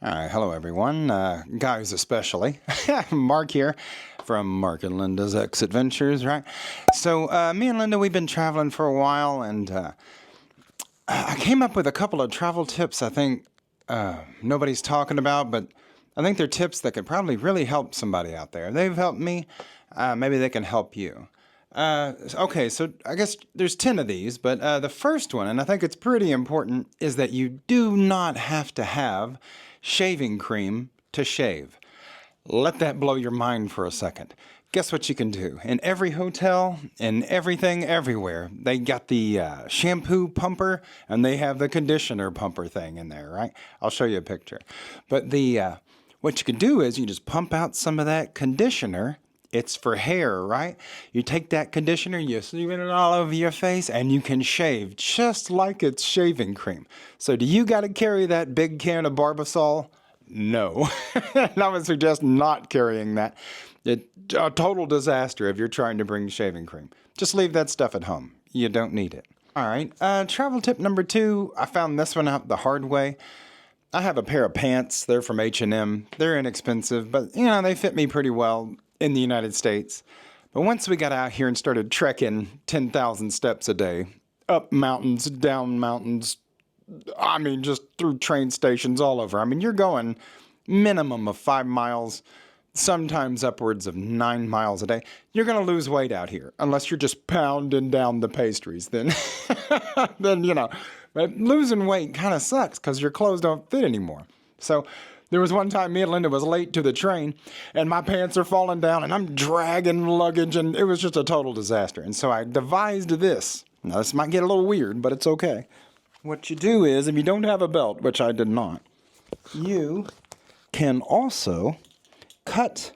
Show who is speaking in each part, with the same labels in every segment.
Speaker 1: All right, hello everyone, guys especially. Mark here from Mark and Linda's X Adventures, right? So me and Linda, we've been traveling for a while, and I came up with a couple of travel tips I think nobody's talking about, but I think they're tips that could probably really help somebody out there. They've helped me, maybe they can help you. Okay, so I guess there's 10 of these, but the first one, and I think it's pretty important, is that you do not have to have shaving cream to shave. Let that blow your mind for a second. Guess what you can do? In every hotel, in everything, everywhere, they got the shampoo pumper and they have the conditioner pumper thing in there, right? I'll show you a picture. But what you can do is you just pump out some of that conditioner. It's for hair, right? You take that conditioner, you smear it all over your face, and you can shave just like it's shaving cream. So do you got to carry that big can of Barbasol? No. I would suggest not carrying that. It's a total disaster if you're trying to bring shaving cream. Just leave that stuff at home. You don't need it. All right, travel tip number 2. I found this one out the hard way. I have a pair of pants. They're from H&M. They're inexpensive, but they fit me pretty well in the United States. But once we got out here and started trekking 10,000 steps a day, up mountains, down mountains, just through train stations all over. You're going minimum of 5 miles, sometimes upwards of 9 miles a day. You're going to lose weight out here unless you're just pounding down the pastries. Then, but losing weight kind of sucks because your clothes don't fit anymore. So there was one time me and Linda was late to the train and my pants are falling down and I'm dragging luggage and it was just a total disaster. And so I devised this. Now this might get a little weird, but it's okay. What you do is, if you don't have a belt, which I did not, you can also cut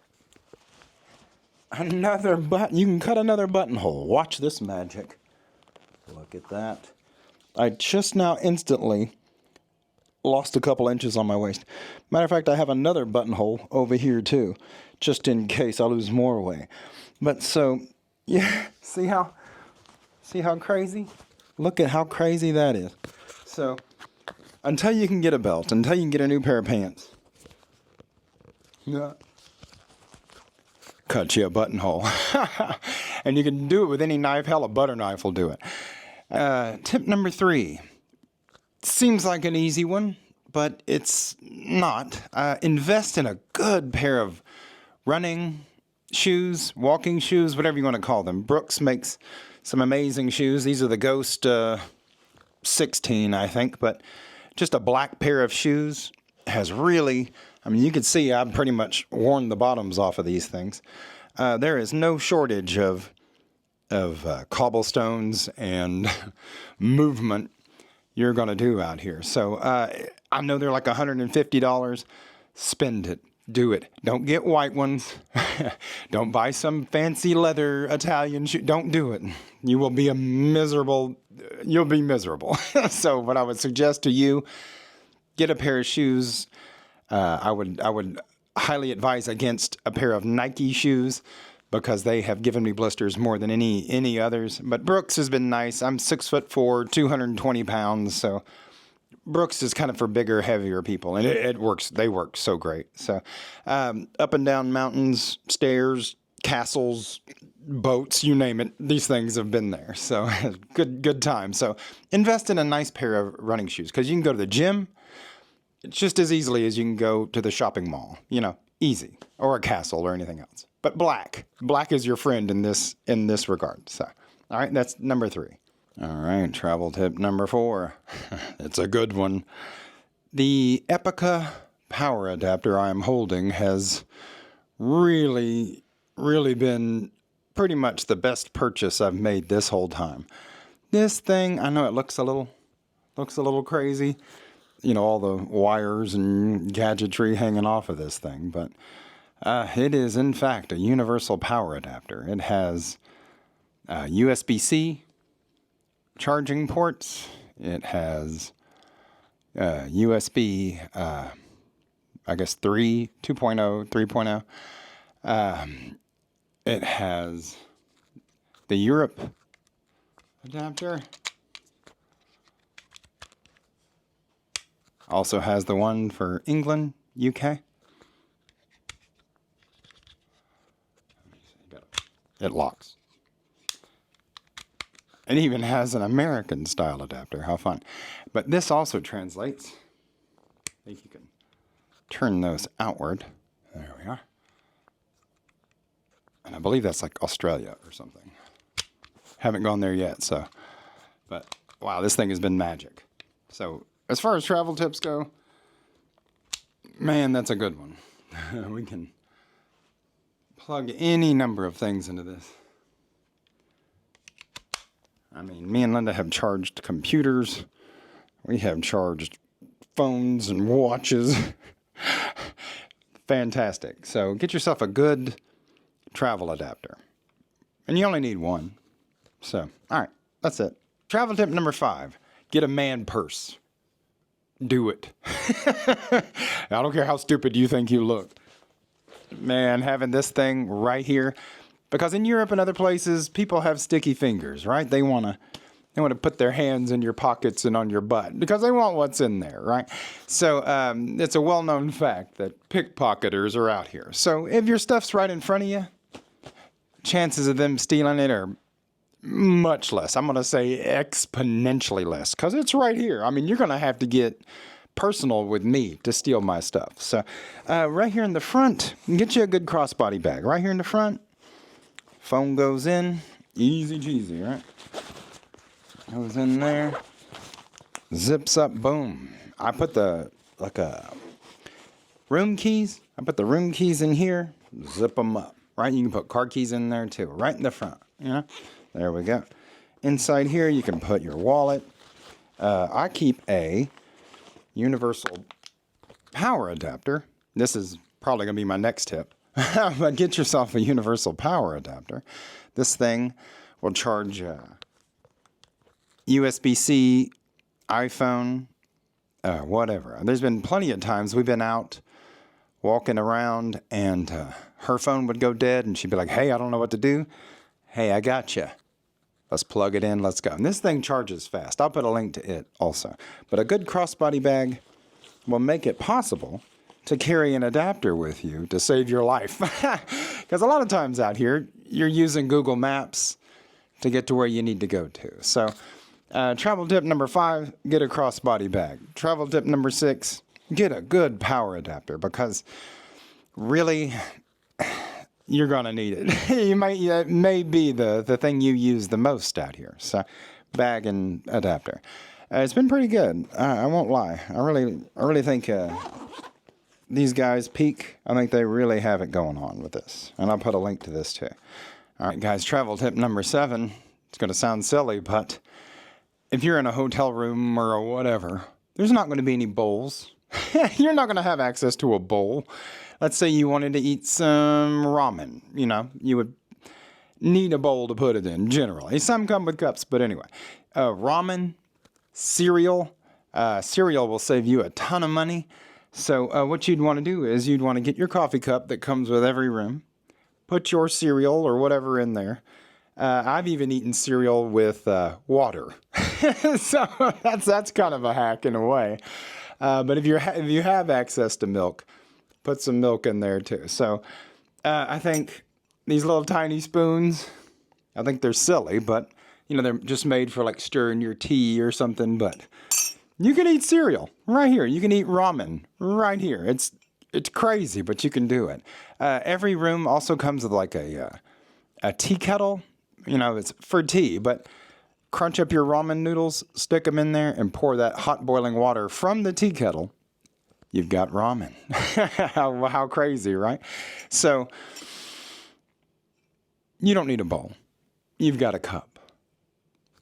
Speaker 1: another button. You can cut another buttonhole. Watch this magic. Look at that. I just now instantly lost a couple inches on my waist. Matter of fact, I have another buttonhole over here too, just in case I lose more weight. But so, yeah, see how crazy? Look at how crazy that is. So, until you can get a belt, until you can get a new pair of pants, cut you a buttonhole. And you can do it with any knife. Hell, a butter knife will do it. Tip number 3. Seems like an easy one, but it's not. Invest in a good pair of running shoes, walking shoes, whatever you want to call them. Brooks makes some amazing shoes. These are the Ghost 16, I think, but just a black pair of shoes has really, you can see I've pretty much worn the bottoms off of these things. There is no shortage of cobblestones and movement you're going to do out here. So I know they're like $150. Spend it. Do it. Don't get white ones. Don't buy some fancy leather Italian shoe. Don't do it. You will be you'll be miserable. So what I would suggest to you, get a pair of shoes. I would highly advise against a pair of Nike shoes because they have given me blisters more than any others. But Brooks has been nice. I'm 6'4", 220 pounds, so Brooks is kind of for bigger, heavier people, and it works. They work so great. So up and down mountains, stairs, castles, boats, you name it, these things have been there. So good time. So invest in a nice pair of running shoes because you can go to the gym just as easily as you can go to the shopping mall. Easy, or a castle or anything else. But black is your friend in this regard. So, all right, that's number 3. All right, travel tip number 4. It's a good one. The Epica power adapter I am holding has really, really been pretty much the best purchase I've made this whole time. This thing, I know it looks a little crazy. All the wires and gadgetry hanging off of this thing, but it is in fact a universal power adapter. It has USB-C charging ports. It has USB, I guess 2.0, 3.0. It has the Europe adapter. Also has the one for England, UK. It locks. It even has an American style adapter. How fun. But this also translates. I think you can turn those outward. There we are. And I believe that's like Australia or something. Haven't gone there yet, so. But wow, this thing has been magic. So as far as travel tips go, man, that's a good one. We can plug any number of things into this. I mean, me and Linda have charged computers. We have charged phones and watches. Fantastic. So get yourself a good travel adapter. And you only need one. So, all right, that's it. Travel tip number 5, get a man purse. Do it. I don't care how stupid you think you look. Man, having this thing right here, because in Europe and other places, people have sticky fingers, right? They want to put their hands in your pockets and on your butt because they want what's in there, right? So it's a well-known fact that pickpocketers are out here. So if your stuff's right in front of you, chances of them stealing it are much less. I'm going to say exponentially less because it's right here. I mean, you're going to have to get personal with me to steal my stuff. So right here in the front, get you a good crossbody bag. Right here in the front, phone goes in, easy cheesy, right? Goes in there, zips up, boom. I put the, room keys. I put the room keys in here, zip them up, right? You can put car keys in there too, right in the front, you know? There we go. Inside here, you can put your wallet. I keep a universal power adapter. This is probably going to be my next tip. But get yourself a universal power adapter. This thing will charge USB-C, iPhone, whatever. There's been plenty of times we've been out walking around and her phone would go dead and she'd be like, hey, I don't know what to do. Hey, I got you. Let's plug it in. Let's go. And this thing charges fast. I'll put a link to it also. But a good crossbody bag will make it possible to carry an adapter with you to save your life. Because a lot of times out here, you're using Google Maps to get to where you need to go to. So travel tip number 5, get a crossbody bag. Travel tip number 6, get a good power adapter because really, you're going to need it. It may be the thing you use the most out here. So bag and adapter. It's been pretty good. I won't lie. I really think these guys, Peak, I think they really have it going on with this. And I'll put a link to this too. All right, guys, travel tip number 7. It's going to sound silly, but if you're in a hotel room or whatever, there's not going to be any bowls. You're not going to have access to a bowl. Let's say you wanted to eat some ramen. You know, you would need a bowl to put it in, generally. Some come with cups, but anyway. Ramen, cereal. Cereal will save you a ton of money. So what you'd want to do is you'd want to get your coffee cup that comes with every room. Put your cereal or whatever in there. I've even eaten cereal with water. So that's kind of a hack in a way. But if you have access to milk, put some milk in there too. So I think these little tiny spoons, I think they're silly, but you know, they're just made for like stirring your tea or something. But you can eat cereal right here. You can eat ramen right here. It's crazy, but you can do it. Every room also comes with like a tea kettle. You know, it's for tea, but crunch up your ramen noodles, stick them in there, and pour that hot boiling water from the tea kettle. You've got ramen. How crazy, right? So you don't need a bowl. You've got a cup.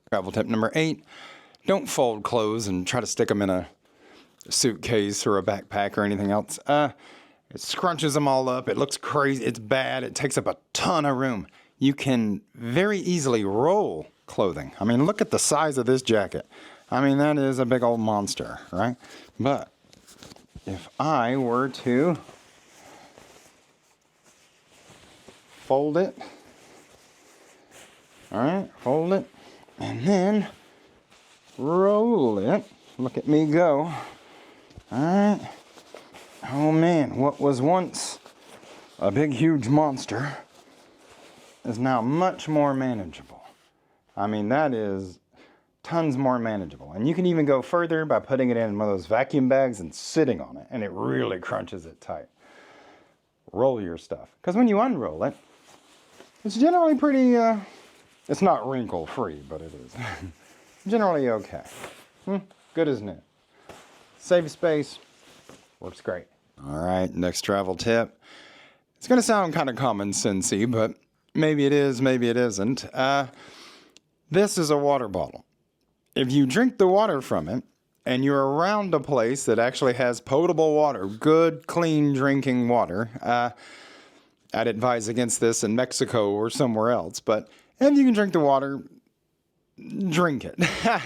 Speaker 1: Travel tip number 8, don't fold clothes and try to stick them in a suitcase or a backpack or anything else. It scrunches them all up. It looks crazy. It's bad. It takes up a ton of room. You can very easily roll clothing. I mean, look at the size of this jacket. I mean, that is a big old monster, right? But if I were to fold it, all right, fold it, and then roll it, look at me go, Alright. Oh man, what was once a big huge monster is now much more manageable. I mean, that is tons more manageable. And you can even go further by putting it in one of those vacuum bags and sitting on it, and it really crunches it tight. Roll your stuff. Because when you unroll it, it's generally pretty, it's not wrinkle free, but it is. Generally okay. Good as new. Save space. Works great. All right, next travel tip. It's going to sound kind of common sensey, but maybe it is, maybe it isn't. This is a water bottle. If you drink the water from it, and you're around a place that actually has potable water, good, clean drinking water, I'd advise against this in Mexico or somewhere else, but if you can drink the water, drink it.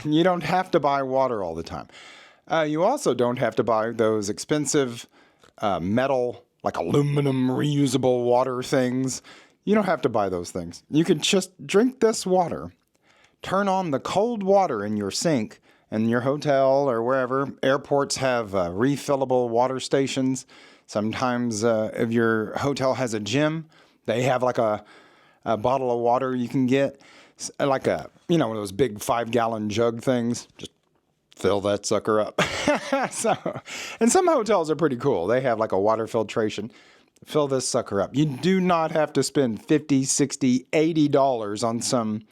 Speaker 1: You don't have to buy water all the time. You also don't have to buy those expensive metal, like aluminum reusable water things. You don't have to buy those things. You can just drink this water, turn on the cold water in your sink in your hotel or wherever. Airports have refillable water stations. Sometimes if your hotel has a gym, they have like a bottle of water you can get, like one of those big 5-gallon jug things. Just fill that sucker up. And some hotels are pretty cool. They have like a water filtration. Fill this sucker up. You do not have to spend $50, $60, $80 on some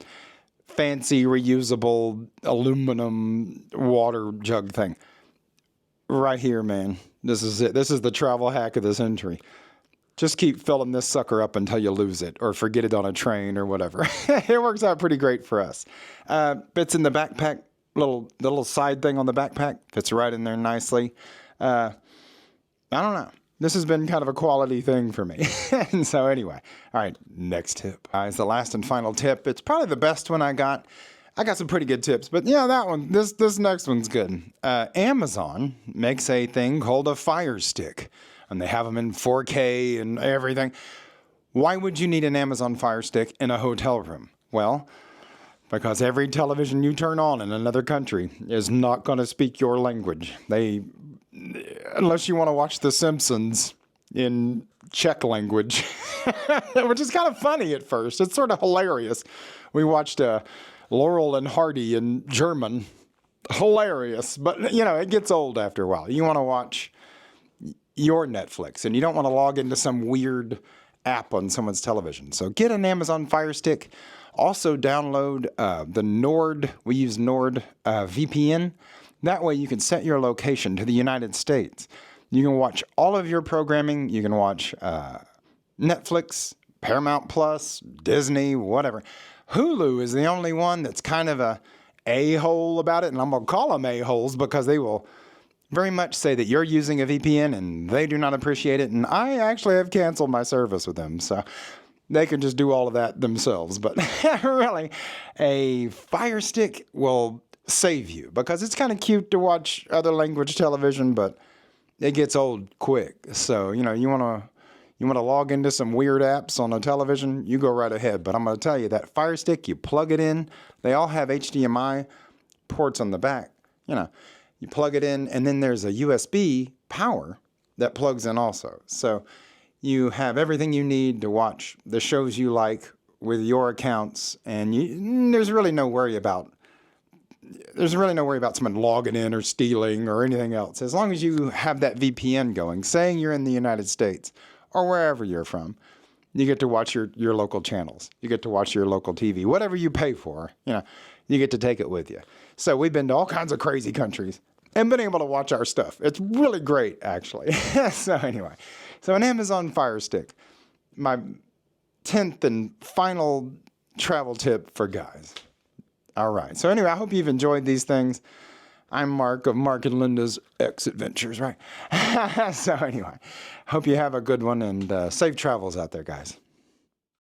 Speaker 1: fancy reusable aluminum water jug thing. Right here, man. This is it. This is the travel hack of the century. Just keep filling this sucker up until you lose it or forget it on a train or whatever. It works out pretty great for us. Fits in the backpack, the little side thing on the backpack. Fits right in there nicely. I don't know. This has been kind of a quality thing for me. And so anyway, all right, next tip. It's the last and final tip. It's probably the best one I got. I got some pretty good tips, but yeah, that one, this next one's good. Amazon makes a thing called a Fire Stick, and they have them in 4K and everything. Why would you need an Amazon Fire Stick in a hotel room? Well, because every television you turn on in another country is not going to speak your language. Unless you want to watch The Simpsons in Czech language, which is kind of funny at first. It's sort of hilarious. We watched Laurel and Hardy in German. Hilarious. But, it gets old after a while. You want to watch your Netflix, and you don't want to log into some weird app on someone's television. So get an Amazon Fire Stick. Also download the Nord. We use Nord VPN. That way you can set your location to the United States. You can watch all of your programming. You can watch Netflix, Paramount Plus, Disney, whatever. Hulu is the only one that's kind of a a-hole about it, and I'm going to call them a-holes because they will very much say that you're using a VPN and they do not appreciate it, and I actually have canceled my service with them, so they can just do all of that themselves. But really, a Fire Stick will save you because it's kind of cute to watch other language television, but it gets old quick. So, you want to log into some weird apps on a television, you go right ahead. But I'm going to tell you that Fire Stick, you plug it in. They all have HDMI ports on the back. You plug it in, and then there's a USB power that plugs in also. So you have everything you need to watch the shows you like with your accounts, and there's really no worry about someone logging in or stealing or anything else. As long as you have that VPN going, saying you're in the United States or wherever you're from, you get to watch your local channels. You get to watch your local TV. Whatever you pay for, you get to take it with you. So we've been to all kinds of crazy countries and been able to watch our stuff. It's really great, actually. So anyway, an Amazon Fire Stick, my 10th and final travel tip for guys. All right. So anyway, I hope you've enjoyed these things. I'm Mark of Mark and Linda's X Adventures, right? So anyway, hope you have a good one and safe travels out there, guys.